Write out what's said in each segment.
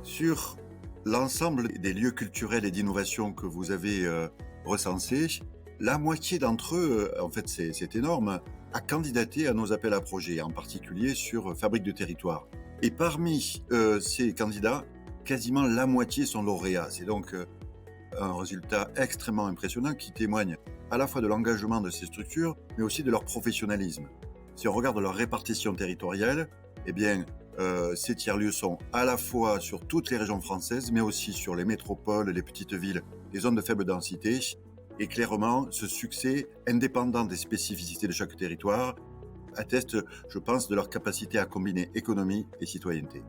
Sur l'ensemble des lieux culturels et d'innovation que vous avez recensés, la moitié d'entre eux, en fait c'est énorme, a candidaté à nos appels à projets, en particulier sur Fabrique de territoire. Et parmi ces candidats, quasiment la moitié sont lauréats. C'est donc un résultat extrêmement impressionnant qui témoigne à la fois de l'engagement de ces structures, mais aussi de leur professionnalisme. Si on regarde leur répartition territoriale, eh bien, ces tiers-lieux sont à la fois sur toutes les régions françaises, mais aussi sur les métropoles, les petites villes, les zones de faible densité. Et clairement, ce succès, indépendant des spécificités de chaque territoire, atteste, je pense, de leur capacité à combiner économie et citoyenneté.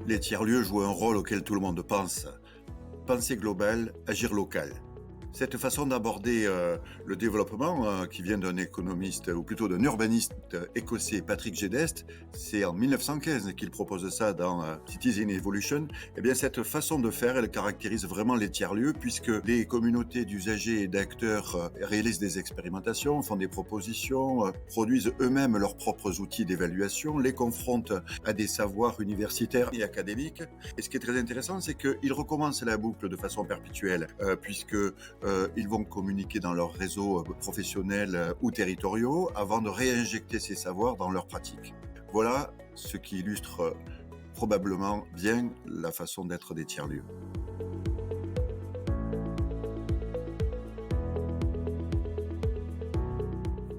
Les tiers-lieux jouent un rôle auquel tout le monde pense. Penser global, agir local. Cette façon d'aborder le développement, qui vient d'un économiste, ou plutôt d'un urbaniste écossais, Patrick Gedest, c'est en 1915 qu'il propose ça dans Cities in Evolution. Eh bien, cette façon de faire, elle caractérise vraiment les tiers-lieux, puisque les communautés d'usagers et d'acteurs réalisent des expérimentations, font des propositions, produisent eux-mêmes leurs propres outils d'évaluation, les confrontent à des savoirs universitaires et académiques. Et ce qui est très intéressant, c'est qu'ils recommencent la boucle de façon perpétuelle, puisque ils vont communiquer dans leurs réseaux professionnels ou territoriaux avant de réinjecter ces savoirs dans leurs pratiques. Voilà ce qui illustre probablement bien la façon d'être des tiers-lieux.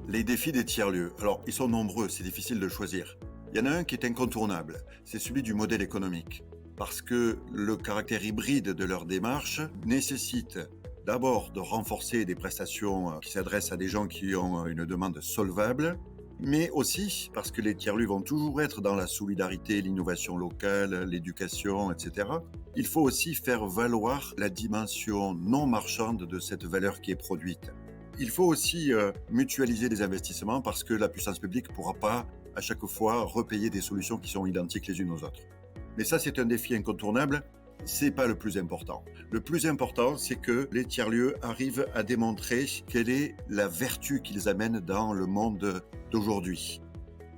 Les défis des tiers-lieux. Alors, ils sont nombreux, c'est difficile de choisir. Il y en a un qui est incontournable, c'est celui du modèle économique. Parce que le caractère hybride de leur démarche nécessite d'abord de renforcer des prestations qui s'adressent à des gens qui ont une demande solvable, mais aussi parce que les tiers-lieux vont toujours être dans la solidarité, l'innovation locale, l'éducation, etc. Il faut aussi faire valoir la dimension non marchande de cette valeur qui est produite. Il faut aussi mutualiser les investissements parce que la puissance publique ne pourra pas à chaque fois repayer des solutions qui sont identiques les unes aux autres. Mais ça, c'est un défi incontournable. C'est pas le plus important. Le plus important, c'est que les tiers-lieux arrivent à démontrer quelle est la vertu qu'ils amènent dans le monde d'aujourd'hui.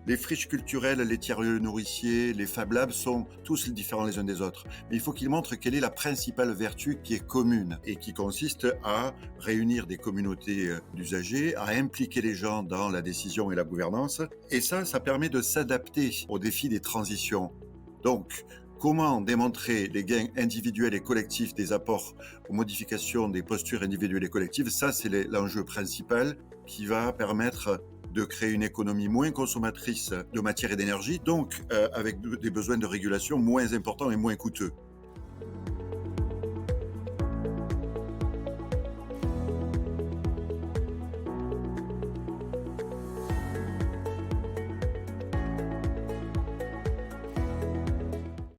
Les friches culturelles, les tiers-lieux nourriciers, les Fab Labs sont tous différents les uns des autres. Mais il faut qu'ils montrent quelle est la principale vertu qui est commune et qui consiste à réunir des communautés d'usagers, à impliquer les gens dans la décision et la gouvernance. Et ça permet de s'adapter aux défis des transitions. Donc, comment démontrer les gains individuels et collectifs des apports aux modifications des postures individuelles et collectives? Ça, c'est l'enjeu principal qui va permettre de créer une économie moins consommatrice de matière et d'énergie, donc avec des besoins de régulation moins importants et moins coûteux.